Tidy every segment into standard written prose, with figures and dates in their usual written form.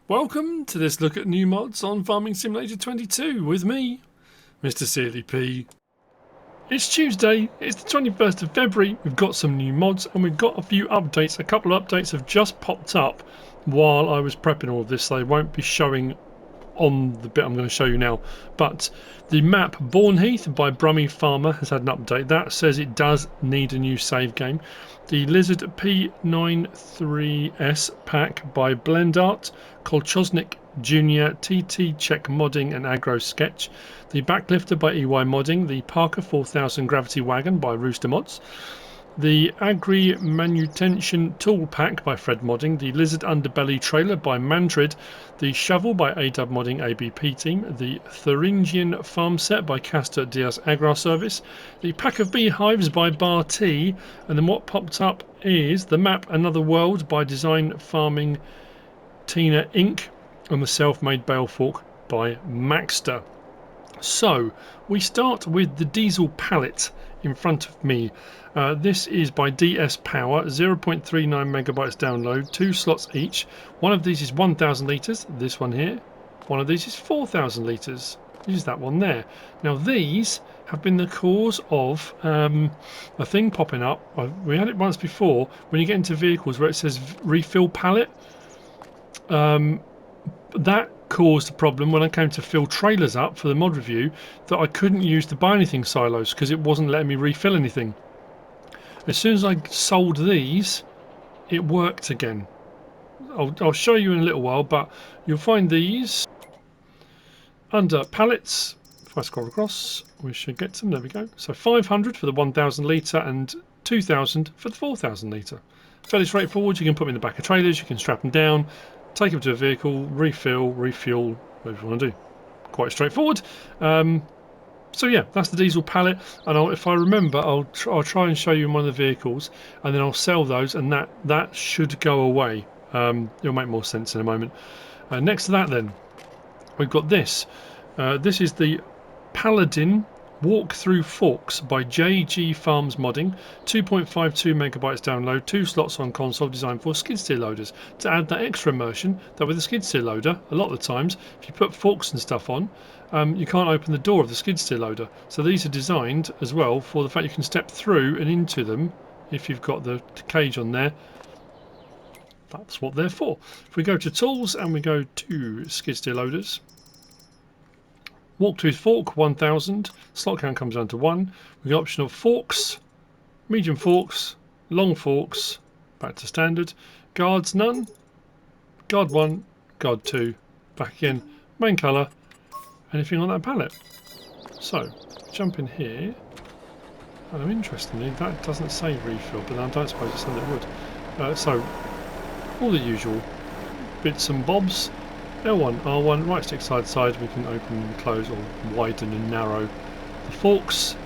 Welcome to this look at new mods on Farming Simulator 22 with me, MrSealyp. It's Tuesday, it's the 21st of February, we've got some new mods and we've got a few updates. A couple of updates have just popped up while I was prepping all of this, so they won't be showing on the bit I'm going to show you now. But the map Bourneheath by Brummy Farmer has had an update. That says it does need a new save game. The Lizard P93S pack by Blendart, Kolchosnik Jr., TT Czech Modding and Agro Sketch. The Backlifter by EY Modding. The Parker 4000 Gravity Wagon by Rooster Mods. The Agri Manutention Tool Pack by Fred Modding, the Lizard Underbelly Trailer by Mantrid, the Shovel by AW Modding ABP Team, the Thuringian Farm Set by Castor Diaz Agro Service, the Pack of Beehives by Bar T, and then what popped up is the map Another World by Design Farming Tina Inc. and the Self-Made Bale Fork by Maxter. So we start with the diesel pallet in front of me. This is by DS Power, 0.39 megabytes download, 2 slots each. One of these is 1,000 litres, this one here. One of these is 4,000 litres. Use that one there. Now these have been the cause of a thing popping up. We had it once before when you get into vehicles where it says refill pallet. That caused a problem when I came to fill trailers up for the mod review, that I couldn't use the buy anything silos because it wasn't letting me refill anything. As soon as I sold these, it worked again. I'll show you in a little while, but you'll find these under pallets. If I scroll across, we should get some. There we go. So 500 for the 1,000 litre and 2,000 for the 4,000 litre. Fairly straightforward. You can put them in the back of trailers, you can strap them down, take them to a vehicle, refill, refuel, whatever you want to do. Quite straightforward. So yeah, that's the diesel pallet, and if I remember, I'll try and show you in one of the vehicles, and then I'll sell those, and that should go away. It'll make more sense in a moment. Next to that, then, we've got this. This is the Paladin Walk-Thru Forks by JG Farms Modding, 2.52 megabytes download, 2 slots on console, designed for skid steer loaders. To add that extra immersion, that with a skid steer loader, a lot of the times, if you put forks and stuff on, you can't open the door of the skid steer loader. So these are designed as well for the fact you can step through and into them if you've got the cage on there. That's what they're for. If we go to tools and we go to skid steer loaders, Walk-Thru fork 1000, slot count comes down to 1. We've got option of forks, medium forks, long forks, back to standard, guards none, guard 1, guard 2, back again, main colour, anything on that pallet. So, jump in here, and interestingly that doesn't say refill, but I don't suppose it's something that would. So, all the usual bits and bobs. L1, R1, right stick side to side, we can open and close or widen and narrow the forks.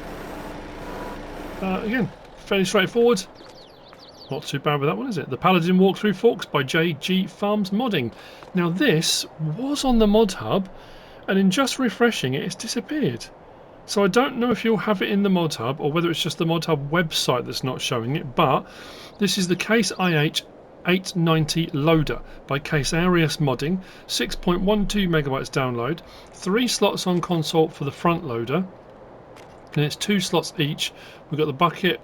Again, fairly straightforward. Not too bad with that one, is it? The Paladin Walk-Thru Forks by JG Farms Modding. Now this was on the mod hub, and in just refreshing it, it's disappeared. So I don't know if you'll have it in the mod hub or whether it's just the mod hub website that's not showing it, but this is the Case IH 890 loader by Casearias Modding, 6.12 megabytes download, 3 slots on console for the front loader, and it's 2 slots each. We've got the bucket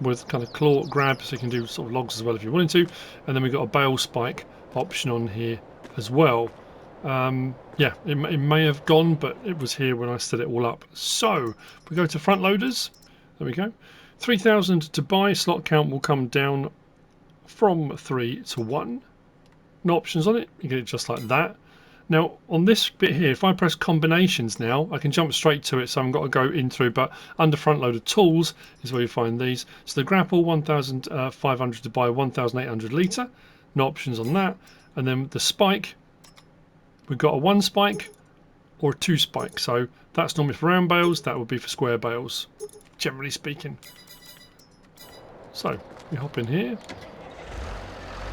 with kind of claw grab, so you can do sort of logs as well if you wanted to, and then we've got a bale spike option on here as well. Yeah, it may have gone, but it was here when I set it all up. So we go to front loaders. There we go. 3,000 to buy. Slot count will come down from 3 to 1. No options on it, you get it just like that. Now on this bit here, if I press combinations now, I can jump straight to it, so I haven't got to go in through, but under front loader tools is where you find these. So the grapple 1,500 to buy, 1,800 litre, no options on that. And then the spike, we've got a 1 spike or a 2 spike, so that's normally for round bales, that would be for square bales, generally speaking. So we hop in here.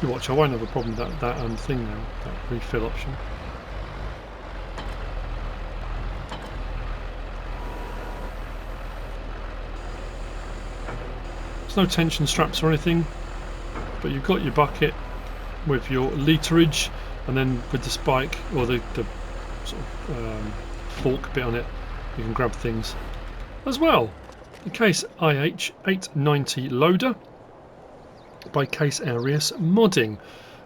You watch, I won't have a problem with that thing now, that refill option. There's no tension straps or anything, but you've got your bucket with your literage and then with the spike or the sort of fork bit on it, you can grab things as well. The Case IH890 loader by Casearias Modding.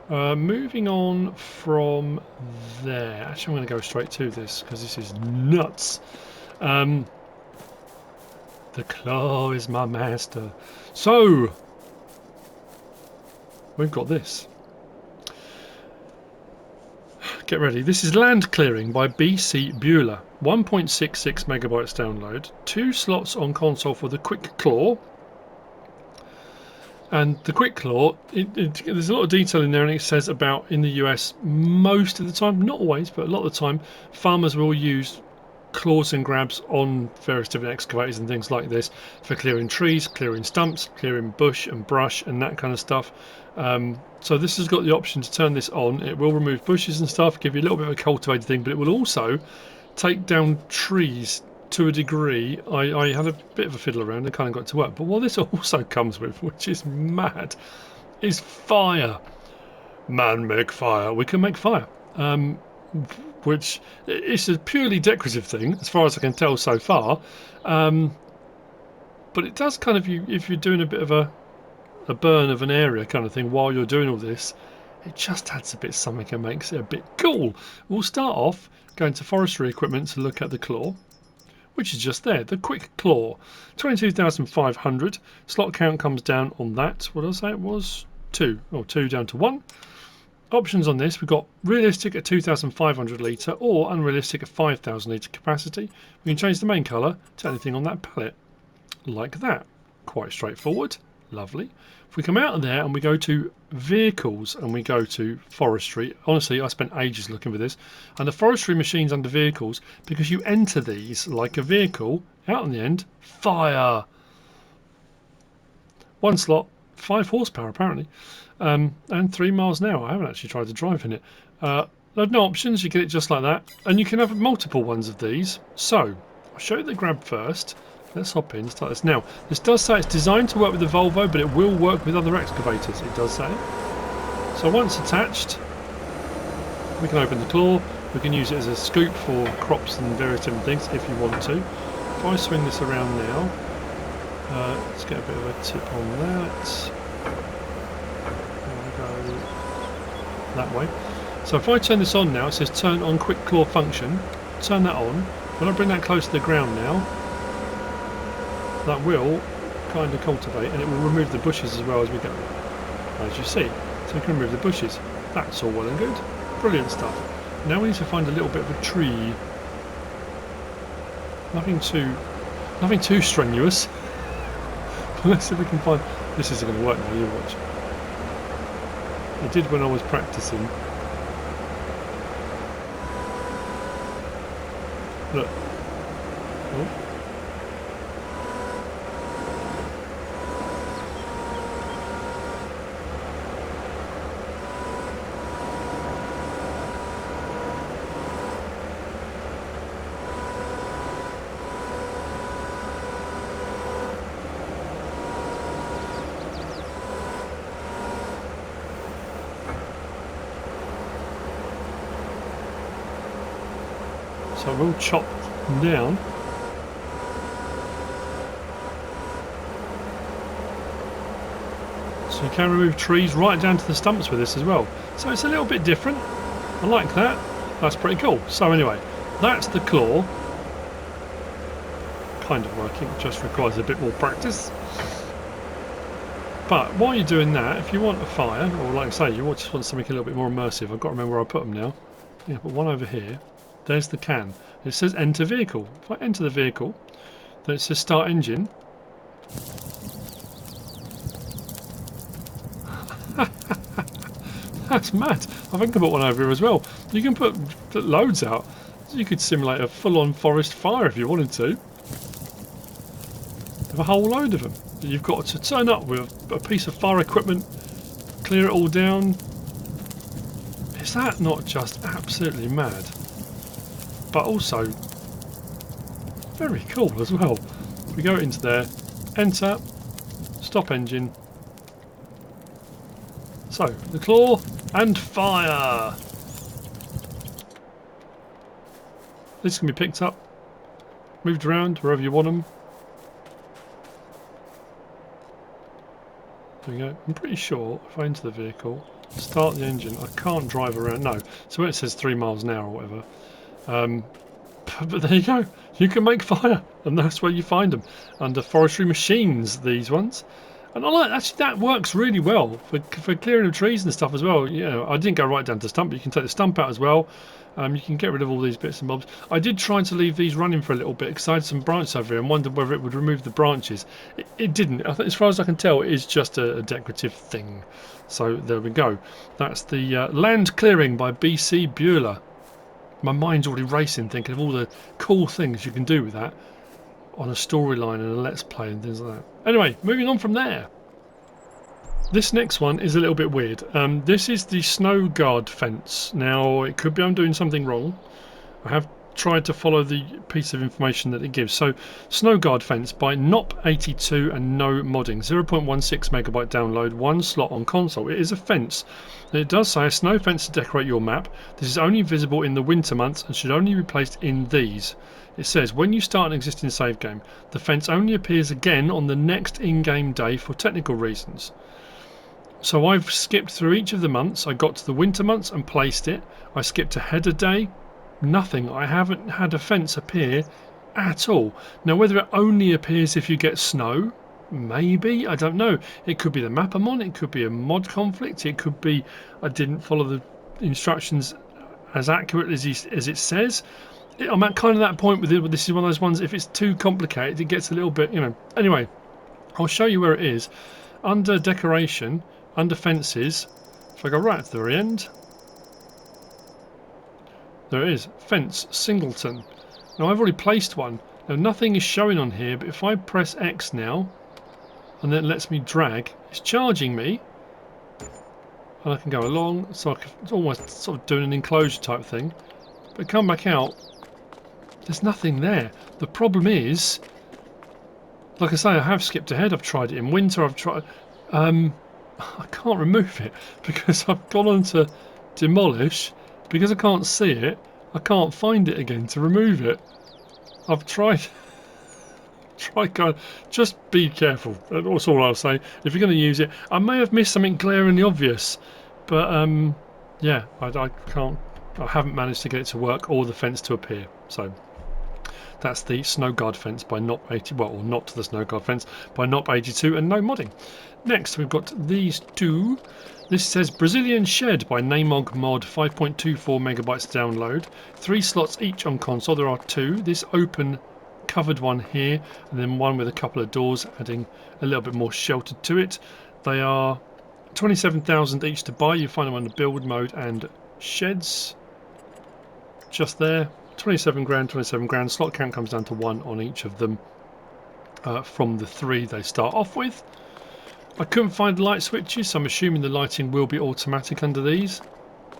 Moving on from there, actually I'm going to go straight to this because this is nuts. The claw is my master. So we've got this. Get ready. This is Land Clearing by Bcbuhler. 1.66 megabytes download. 2 slots on console for the Quick Claw. And the Quick Claw, there's a lot of detail in there, and it says about in the US most of the time, not always, but a lot of the time, farmers will use claws and grabs on various different excavators and things like this for clearing trees, clearing stumps, clearing bush and brush and that kind of stuff. So this has got the option to turn this on. It will remove bushes and stuff, give you a little bit of a cultivated thing, but it will also take down trees to a degree. I had a bit of a fiddle around and kind of got it to work, but what this also comes with, which is mad, is fire. Man, make fire. We can make fire. Which is a purely decorative thing as far as I can tell so far, but it does kind of, if you're doing a bit of a burn of an area kind of thing while you're doing all this, it just adds a bit something and makes it a bit cool. We'll start off going to forestry equipment to look at the claw, which is just there, the Quick Claw. 22,500. Slot count comes down on that. What did I say it was? 2. Or 2 down to 1. Options on this, we've got realistic at 2,500 litre or unrealistic at 5,000 litre capacity. We can change the main colour to anything on that pallet, like that. Quite straightforward. Lovely. If we come out of there and we go to vehicles and we go to forestry, honestly I spent ages looking for this, and the forestry machine's under vehicles because you enter these like a vehicle, out on the end, fire. 1 slot, 5 horsepower apparently, and 3 miles an hour. I haven't actually tried to drive in it. There are no options, you get it just like that, and you can have multiple ones of these. So I'll show you the grab first. Let's hop in, start this. Now, this does say it's designed to work with the Volvo, but it will work with other excavators, it does say. So once attached, we can open the claw. We can use it as a scoop for crops and various different things if you want to. If I swing this around now, let's get a bit of a tip on that. There we go that way. So if I turn this on now, it says turn on Quick Claw function. Turn that on. When I bring that close to the ground now, that will kind of cultivate, and it will remove the bushes as well as we go, as you see. So we can remove the bushes. That's all well and good. Brilliant stuff. Now we need to find a little bit of a tree. Nothing too strenuous. Let's see if we can find. This isn't going to work now. You watch. It did when I was practicing. Look. Oh. So we'll chop down. So you can remove trees right down to the stumps with this as well. So it's a little bit different. I like that. That's pretty cool. So anyway, that's the claw. Kind of working, just requires a bit more practice. But while you're doing that, if you want a fire, or like I say, you just want something a little bit more immersive, I've got to remember where I put them now. Yeah, put one over here. There's the can. It says enter vehicle. If I enter the vehicle, then it says start engine. That's mad. I think I put one over here as well. You can put loads out. You could simulate a full-on forest fire if you wanted to. Have a whole load of them. You've got to turn up with a piece of fire equipment, clear it all down. Is that not just absolutely mad? But also very cool as well. We go into there, enter, stop engine. So the claw and fire. This can be picked up, moved around wherever you want them. There we go. I'm pretty sure if I enter the vehicle, start the engine, I can't drive around. No, so when it says 3 miles an hour or whatever. But there you go. You can make fire, and that's where you find them under forestry machines. These ones, and I like actually that works really well for clearing of trees and stuff as well. You know, I didn't go right down to the stump, but you can take the stump out as well. You can get rid of all these bits and bobs. I did try to leave these running for a little bit because I had some branches over here and wondered whether it would remove the branches. It didn't. I think, as far as I can tell, it is just a decorative thing. So there we go. That's the land clearing by Bcbuhler. My mind's already racing thinking of all the cool things you can do with that on a storyline and a let's play and things like that. Anyway, moving on from there. This next one is a little bit weird. This is the snow guard fence. Now, it could be I'm doing something wrong. I have tried to follow the piece of information that it gives. So, snow guard fence by Nop82 and no modding. 0.16 megabyte download, 1 slot on console. It is a fence. And it does say a snow fence to decorate your map. This is only visible in the winter months and should only be placed in these. It says, when you start an existing save game, the fence only appears again on the next in-game day for technical reasons. So I've skipped through each of the months. I got to the winter months and placed it. I skipped ahead a day. Nothing. I haven't had a fence appear at all. Now, whether it only appears if you get snow, maybe, I don't know. It could be the map I'm on. It could be a mod conflict. It could be I didn't follow the instructions as accurately as it says. I'm at kind of that point with it. This is one of those ones, if it's too complicated, it gets a little bit, you know. Anyway, I'll show you where it is. Under decoration, under fences, if I go right to the very end, there it is, fence, singleton. Now I've already placed one. Now nothing is showing on here, but if I press X now, and then it lets me drag, it's charging me, and I can go along, so it's almost sort of doing an enclosure type thing, but come back out, there's nothing there. The problem is, like I say, I have skipped ahead, I've tried it in winter, I've tried, I can't remove it because I've gone on to demolish. Because I can't see it, I can't find it again to remove it. I've tried. Going. Just be careful. That's all I'll say. If you're going to use it, I may have missed something glaringly obvious, but yeah, I can't. I haven't managed to get it to work or the fence to appear. So that's the snow guard fence by Nop80. Well, or not the snow guard fence by Nop82 and no modding. Next, we've got these two. This says Brazilian Shed by naimog mod, 5.24 megabytes download, 3 slots each on console. There are 2. This open covered one here, and then one with a couple of doors, adding a little bit more sheltered to it. They are 27,000 each to buy. You find them under build mode and sheds. Just there, 27 grand, 27 grand. Slot count comes down to 1 on each of them from the 3 they start off with. I couldn't find light switches, so I'm assuming the lighting will be automatic under these.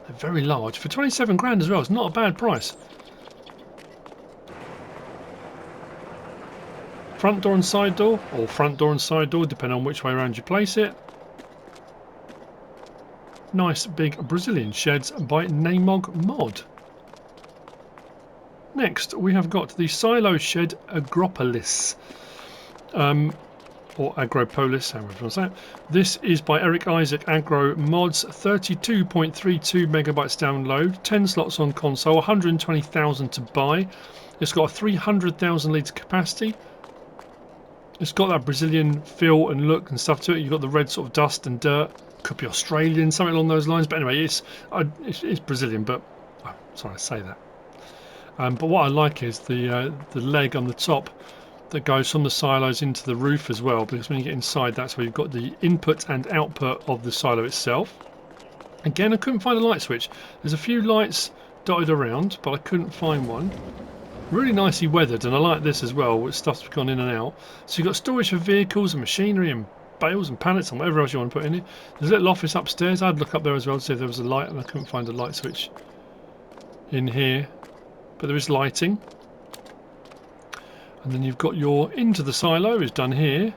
They're very large. For 27 grand as well, it's not a bad price. Front door and side door, or front door and side door, depending on which way around you place it. Nice big Brazilian sheds by naimog mod. Next, we have got the silo shed Agropolis. Or Agropolis, however you want to say it. This is by Erik, Isac, Agro mods, 32.32 megabytes download, 10 slots on console, 120,000 to buy. It's got a 300,000 litre capacity. It's got that Brazilian feel and look and stuff to it. You've got the red sort of dust and dirt. Could be Australian, something along those lines. But anyway, it's Brazilian. But oh, sorry, I say that. But what I like is the leg on the top that goes from the silos into the roof as well, because when you get inside, that's where you've got the input and output of the silo itself. Again, I couldn't find a light switch. There's a few lights dotted around, but I couldn't find one. Really nicely weathered, and I like this as well, with stuff's gone in and out. So you've got storage for vehicles and machinery and bales and pallets and whatever else you want to put in it. There's a little office upstairs. I'd look up there as well to see if there was a light, and I couldn't find a light switch in here. But there is lighting. And then you've got your into the silo is done here.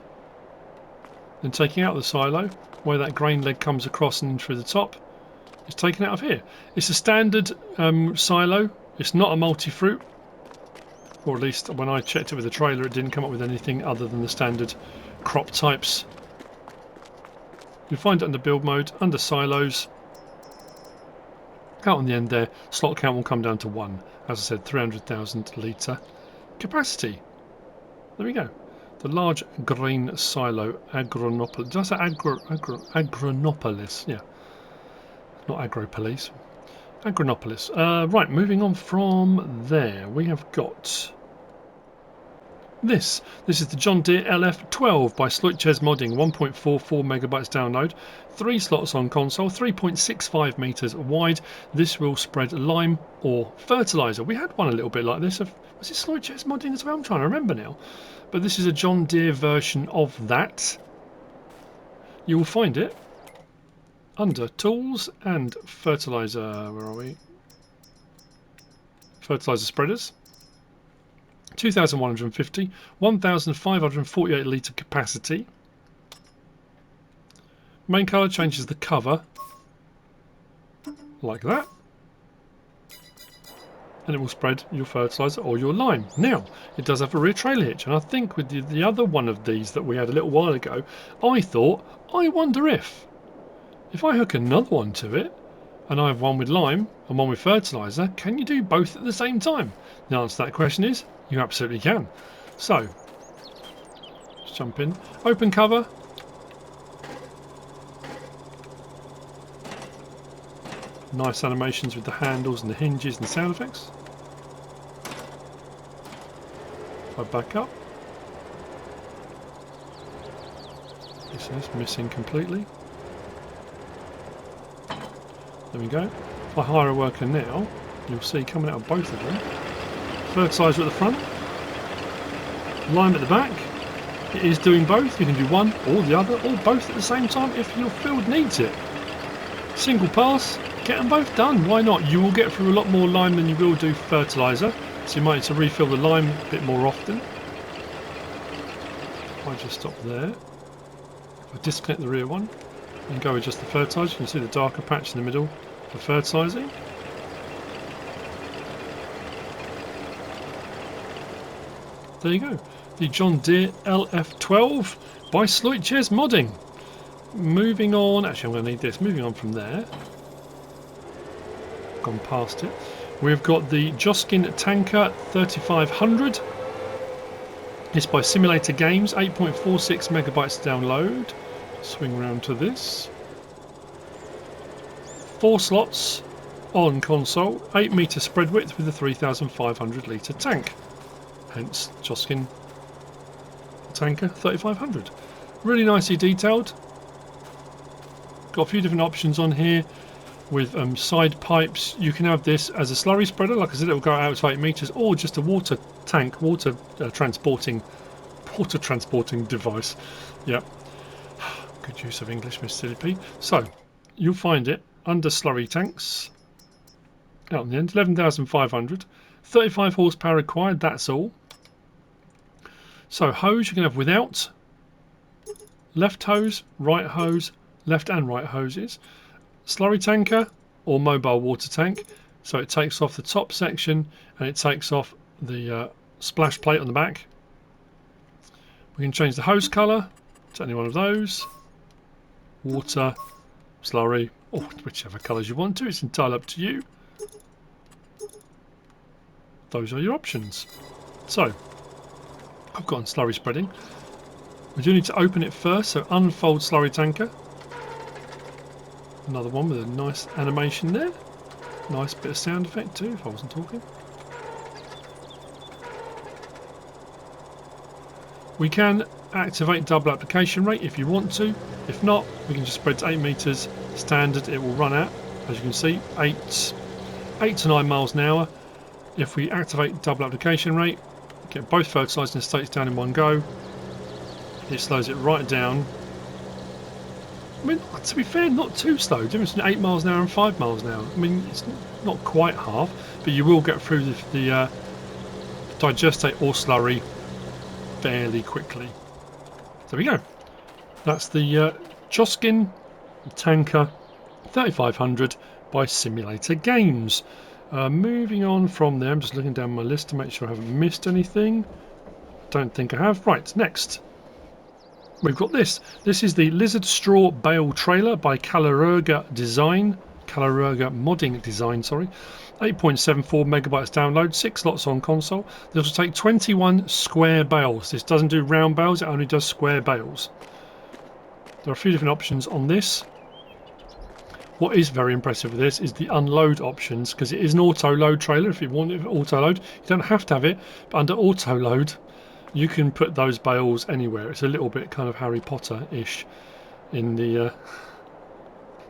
Then taking out the silo, where that grain leg comes across and through the top, is taken out of here. It's a standard silo. It's not a multi-fruit. Or at least when I checked it with the trailer, it didn't come up with anything other than the standard crop types. You'll find it under build mode, under silos. Out on the end there, slot count will come down to 1. As I said, 300,000 litre capacity. There we go. The large grain silo, Agronopolis. Did I say Agronopolis? Yeah. Not Agropolis. Agronopolis. Right, moving on from there, we have got this. This is the John Deere LF12 by SleutjesModding, 1.44 megabytes download, 3 slots on console, 3.65 meters wide. This will spread lime or fertilizer. We had one a little bit like this. Was it SleutjesModding as well? I'm trying to remember now. But this is a John Deere version of that. You will find it under tools and fertilizer. Where are we? Fertilizer spreaders. 2,150, 1,548 litre capacity. Main colour changes the cover like that, and it will spread your fertiliser or your lime. Now, it does have a rear trailer hitch, and I think with the other one of these that we had a little while ago, I thought, I wonder if I hook another one to it, and I have one with lime and one with fertiliser, can you do both at the same time? The answer to that question is, you absolutely can. So, let's jump in. Open cover. Nice animations with the handles and the hinges and the sound effects. If I back up. This is missing completely. There we go. If I hire a worker now, you'll see coming out of both of them. Fertiliser at the front, lime at the back. It is doing both. You can do one or the other or both at the same time if your field needs it. Single pass, get them both done. Why not? You will get through a lot more lime than you will do fertiliser, so you might need to refill the lime a bit more often. If I just stop there, if I disconnect the rear one and go with just the fertiliser, you can see the darker patch in the middle for fertilising. There you go, the John Deere LF12 by SleutjesModding. Moving on, actually I'm going to need this, moving on from there, gone past it, we've got the Joskin Tanker 3500. It's by SimulatorGAMES, 8.46 megabytes download. Swing round to this. 4 slots on console, 8 metre spread width with a 3,500 litre tank. Hence Joskin Tanker 3500. Really nicely detailed. Got a few different options on here with side pipes. You can have this as a slurry spreader, like I said, it will go out to 8 metres, or just a water tank, water transporting device. Yep. Good use of English, MrSealyp. So you'll find it under slurry tanks. Out on the end, 11,500, 35 horsepower required. That's all. So hose you can have without, left hose, right hose, left and right hoses, slurry tanker or mobile water tank, so it takes off the top section and it takes off the splash plate on the back. We can change the hose colour to any one of those, water, slurry, or whichever colours you want to, it's entirely up to you. Those are your options. So I've got on slurry spreading. We do need to open it first, so unfold slurry tanker. Another one with a nice animation there. Nice bit of sound effect too, if I wasn't talking. We can activate double application rate if you want to. If not, we can just spread to 8 metres standard. It will run out, as you can see, 8 to 9 miles an hour. If we activate double application rate, get both fertilising estates down in one go, it slows it right down. I mean, to be fair, not too slow. The difference between 8 miles an hour and 5 miles an hour. I mean, it's not quite half, but you will get through the digestate or slurry fairly quickly. There we go. That's the Joskin Tanker 3500 by SimulatorGAMES. Moving on from there, I'm just looking down my list to make sure I haven't missed anything. Don't think I have. Right, next. We've got this. This is the Lizard Straw Bale Trailer by caleruega Modding Design, sorry. 8.74 megabytes download, 6 slots on console. This will take 21 square bales. This doesn't do round bales, it only does square bales. There are a few different options on this. What is very impressive with this is the unload options, because it is an auto-load trailer. If you want it auto-load, you don't have to have it, but under auto-load, you can put those bales anywhere. It's a little bit kind of Harry Potter-ish in the...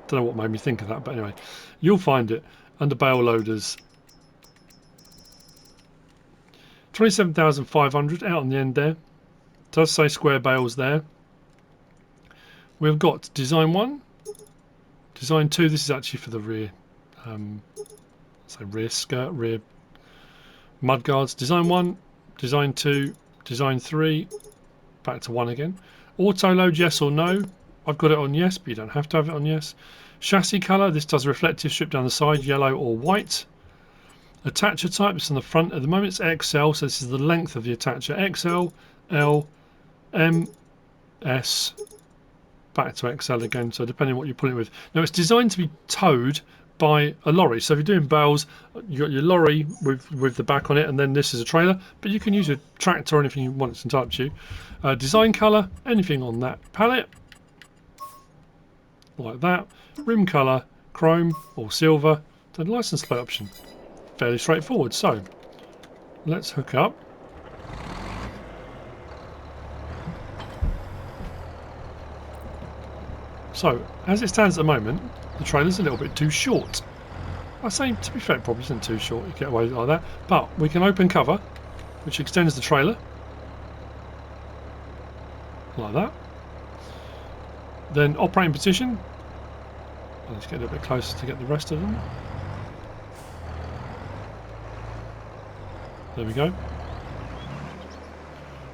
don't know what made me think of that, but anyway, you'll find it under bale loaders. 27,500 out on the end there. It does say square bales there. We've got design 1. Design 2, this is actually for the rear, rear skirt, rear mudguards. Design 1, Design 2, Design 3, back to 1 again. Auto load, yes or no. I've got it on yes, but you don't have to have it on yes. Chassis colour, this does reflective strip down the side, yellow or white. Attacher type, it's on the front. At the moment it's XL, so this is the length of the attacher. XL, L, M, S, back to XL again, so depending on what you're putting it with. Now it's designed to be towed by a lorry, so if you're doing bales, you've got your lorry with the back on it, and then this is a trailer, but you can use a tractor or anything you want, it's entirely up to you. Design colour, anything on that pallet, like that. Rim colour, chrome or silver. Then license plate option. Fairly straightforward. So let's hook up. So as it stands at the moment, the trailer's a little bit too short. I say, to be fair, it probably isn't too short. You get away like that. But we can open cover, which extends the trailer like that. Then operating position. Let's get a little bit closer to get the rest of them. There we go.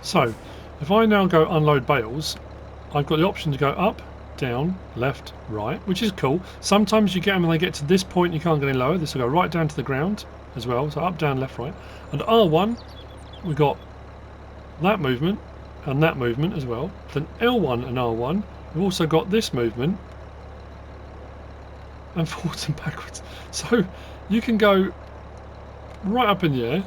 So if I now go unload bales, I've got the option to go up, down, left, right, which is cool. Sometimes you get them when they get to this point, you can't get any lower. This will go right down to the ground as well. So up, down, left, right. And R1, we've got that movement and that movement as well. Then L1 and R1, we've also got this movement and forwards and backwards. So you can go right up in the air.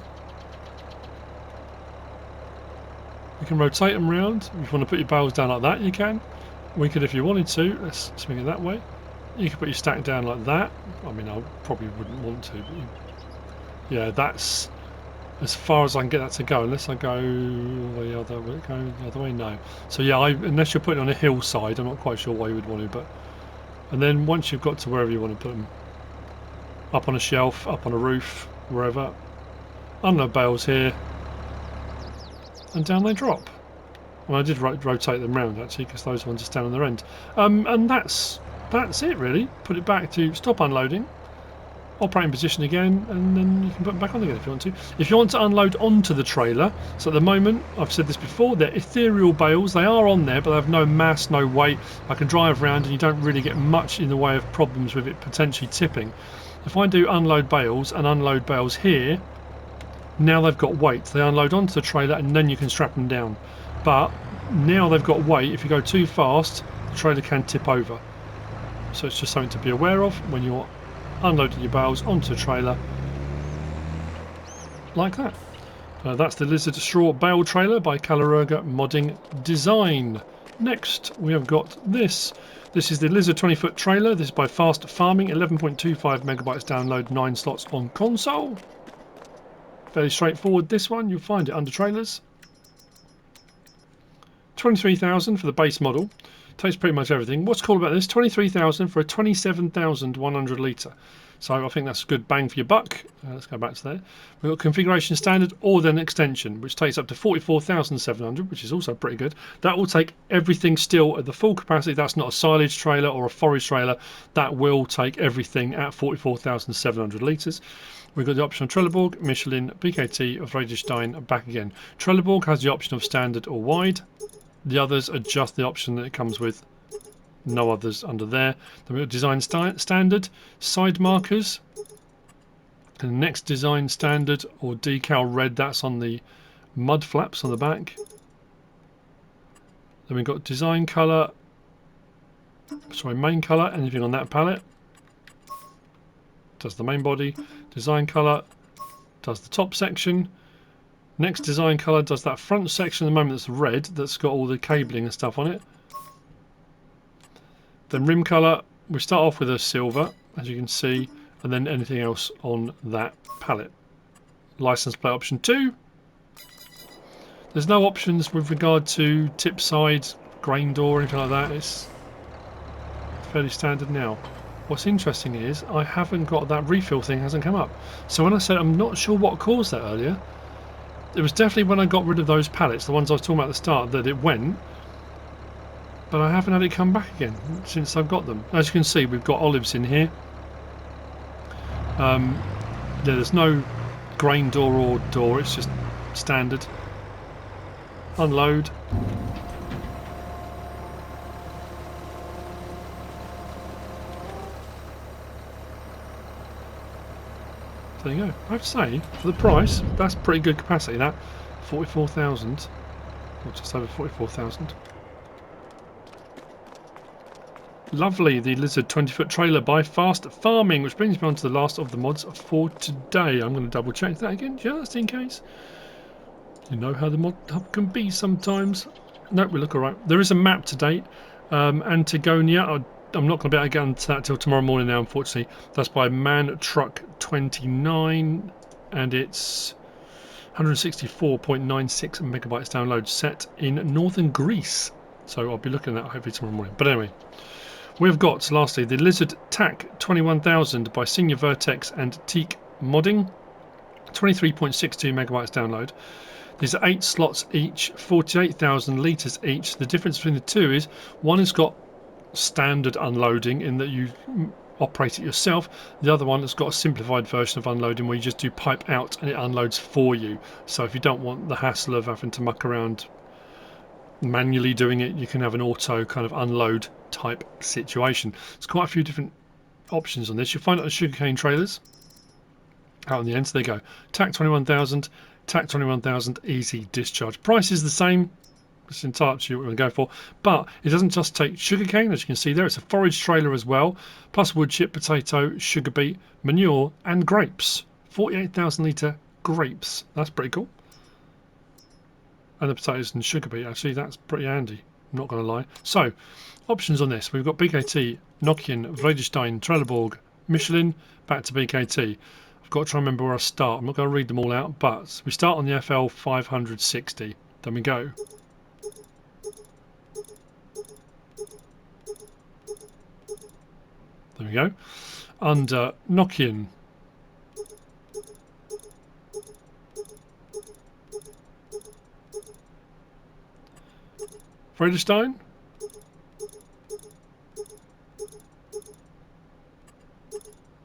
You can rotate them round. If you want to put your bales down like that, you can. We could, if you wanted to, let's swing it that way. You could put your stack down like that. I mean, I probably wouldn't want to, but yeah, that's as far as I can get that to go. Unless I go the other way, no. So yeah, unless you're putting it on a hillside, I'm not quite sure why you would want to, but. And then once you've got to wherever you want to put them, up on a shelf, up on a roof, wherever, unload bales here, and down they drop. Well, I did rotate them round actually, because those ones are stand on their end. And that's it really. Put it back to stop unloading, operating position again, and then you can put them back on again if you want to. If you want to unload onto the trailer, so at the moment, I've said this before, they're ethereal bales. They are on there, but they have no mass, no weight. I can drive around and you don't really get much in the way of problems with it potentially tipping. If I do unload bales and unload bales here, now they've got weight. They unload onto the trailer and then you can strap them down. But now they've got weight. If you go too fast, the trailer can tip over. So it's just something to be aware of when you're unloading your bales onto a trailer like that. That's the Lizard Straw Bale Trailer by caleruega Modding Design. Next we have got this. This is the Lizard 20-foot trailer. This is by FastFarming, 11.25 megabytes download, 9 slots on console. Fairly straightforward this one. You'll find it under trailers. 23,000 for the base model. Takes pretty much everything. What's cool about this? 23,000 for a 27,100 litre. So I think that's a good bang for your buck. Let's go back to there. We've got configuration standard or then extension, which takes up to 44,700, which is also pretty good. That will take everything still at the full capacity. That's not a silage trailer or a forage trailer. That will take everything at 44,700 litres. We've got the option of Trelleborg, Michelin, BKT, or Vredestein, back again. Trelleborg has the option of standard or wide. The others are just the option that it comes with. No others under there. Then we've got design standard, side markers. And the next design standard or decal red, that's on the mud flaps on the back. Then we've got design colour, sorry, main colour, anything on that pallet. Does the main body. Design colour does the top section. Next design colour does that front section at the moment that's red, that's got all the cabling and stuff on it. Then rim colour, we start off with a silver, as you can see, and then anything else on that pallet. License plate option 2. There's no options with regard to tip side, grain door, or anything like that. It's fairly standard now. What's interesting is I haven't got that refill thing, hasn't come up. So when I said I'm not sure what caused that earlier, it was definitely when I got rid of those pallets, the ones I was talking about at the start, that it went. But I haven't had it come back again since I've got them. As you can see, we've got olives in here. There's no grain door or door, it's just standard. Unload. There you go. I have to say, for the price, that's pretty good capacity. That 44,000, or just over 44,000. Lovely, the Lizard 20-foot trailer by FastFarming, which brings me on to the last of the mods for today. I'm going to double check that again, just in case. You know how the mod hub can be sometimes. Nope, we look alright. There is a map to date. Antigonia, I'm not going to be able to get into that till tomorrow morning now, unfortunately. That's by Man Truck 29, and it's 164.96 megabytes download, set in northern Greece. So I'll be looking at that hopefully tomorrow morning. But anyway, we've got, lastly, the Lizard TAC 21000 by SrVertex and Tiik modding, 23.62 megabytes download. These are 8 slots each, 48,000 litres each. The difference between the two is one has got standard unloading in that you operate it yourself. The other one has got a simplified version of unloading where you just do pipe out and it unloads for you. So if you don't want the hassle of having to muck around manually doing it, you can have an auto kind of unload type situation. There's quite a few different options on this. You'll find it on sugarcane trailers out on the end. So there you go. TAC 21000, TAC 21000 easy discharge. Price is the same. It's entirely up to you what we're going to go for, but it doesn't just take sugarcane, as you can see there. It's a forage trailer as well, plus wood chip, potato, sugar beet, manure, and grapes. 48,000 litre grapes. That's pretty cool. And the potatoes and sugar beet, actually, that's pretty handy. I'm not going to lie. So, options on this. We've got BKT, Nokian, Vredestein, Trelleborg, Michelin, back to BKT. I've got to try and remember where I start. I'm not going to read them all out, but we start on the FL 560. Then we go. There we go. Under Nokian. Vredestein.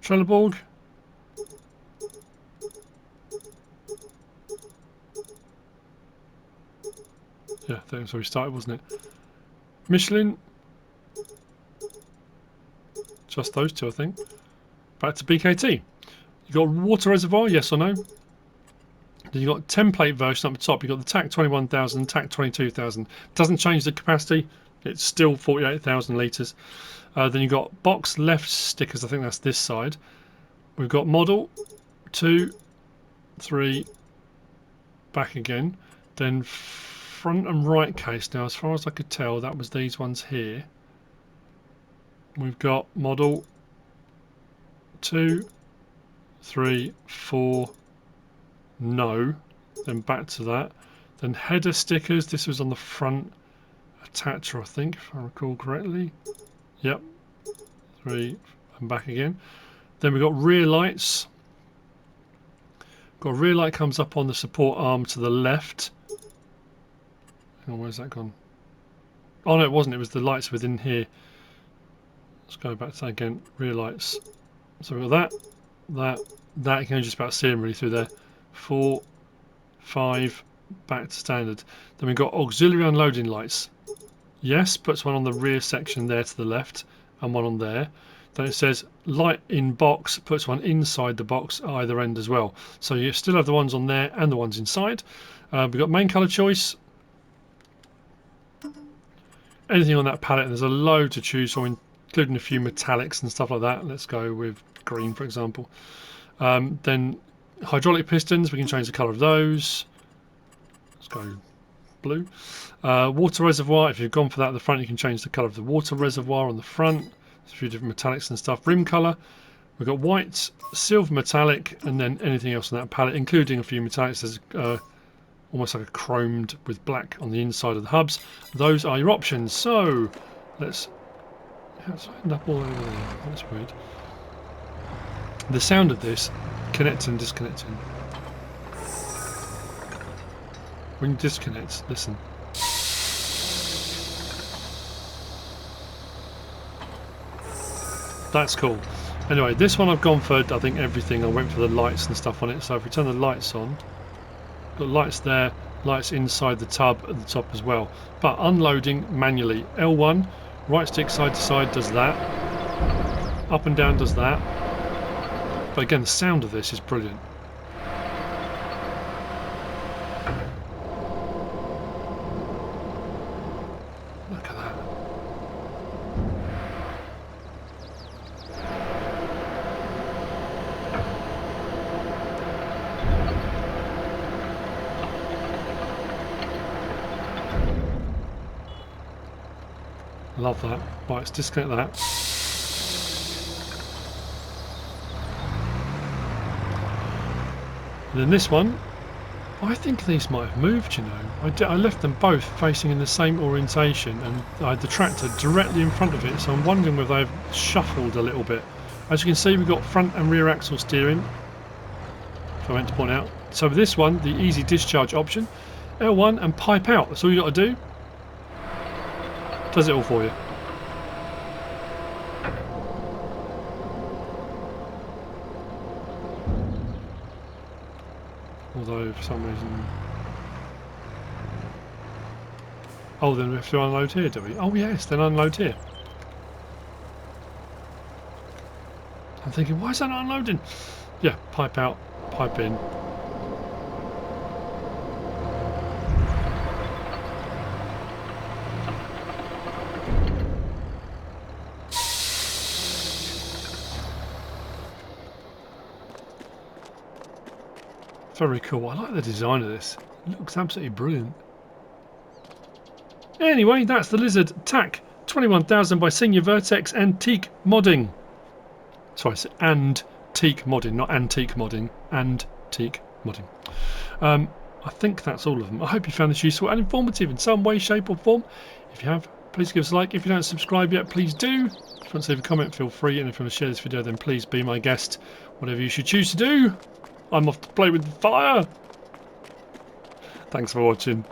Trelleborg. Yeah, that's where we started, wasn't it? Michelin. Just those two, I think. Back to BKT. You got water reservoir, yes or no? Then you got template version up the top. You got the TAC 21000, TAC 22000. Doesn't change the capacity. It's still 48,000 litres. Then you got box left stickers. I think that's this side. We've got model 2, 3, back again. Then front and right case. Now, as far as I could tell, that was these ones here. We've got model 2, 3, 4, no, then back to that. Then header stickers, this was on the front attacher, I think, if I recall correctly. Yep, 3, and back again. Then we've got rear lights. Got rear light comes up on the support arm to the left. Hang on, where's that gone? Oh no, it wasn't, it was the lights within here. Let's go back to that again. Rear lights. So we've got that. You can just about see them really through there. 4, 5, back to standard. Then we've got auxiliary unloading lights. Yes, puts one on the rear section there to the left and one on there. Then it says light in box, puts one inside the box at either end as well. So you still have the ones on there and the ones inside. We've got main colour choice. Anything on that palette, and there's a load to choose from, including a few metallics and stuff like that. Let's go with green, for example. Then hydraulic pistons, we can change the colour of those. Let's go blue. Water reservoir, if you've gone for that at the front, you can change the colour of the water reservoir on the front. There's a few different metallics and stuff. Rim colour, we've got white, silver metallic, and then anything else on that palette, including a few metallics. There's almost like a chromed with black on the inside of the hubs. Those are your options. So let's end up all over there. That's weird. The sound of this connecting and disconnecting. When you disconnect, listen. That's cool. Anyway, this one I've gone for, I think, everything. I went for the lights and stuff on it. So if we turn the lights on, got lights there, lights inside the tub at the top as well. But unloading manually. L1, right stick side to side does that. Up and down does that. But again, the sound of this is brilliant. Look at that. Love that. Right, let's disconnect that. And then this one, I think these might have moved, you know. I left them both facing in the same orientation, and I had the tractor directly in front of it, so I'm wondering whether they've shuffled a little bit. As you can see, we've got front and rear axle steering, if I meant to point out. So with this one, the easy discharge option, L1 and pipe out. That's all you got to do. Does it all for you. Although for some reason... Oh, then we have to unload here, do we? Oh yes, then unload here. I'm thinking, why is that not unloading? Yeah, pipe out, pipe in. Very cool. I like the design of this. It looks absolutely brilliant. Anyway, that's the Lizard TAC 21,000 by SrVertex and Tiik modding. Sorry, and Tiik modding, not antique modding, and Tiik modding. I think that's all of them. I hope you found this useful and informative in some way, shape or form. If you have, please give us a like. If you don't subscribe yet, please do. If you want to leave a comment, feel free. And if you want to share this video, then please be my guest. Whatever you should choose to do. I'm off to play with the fire. Thanks for watching.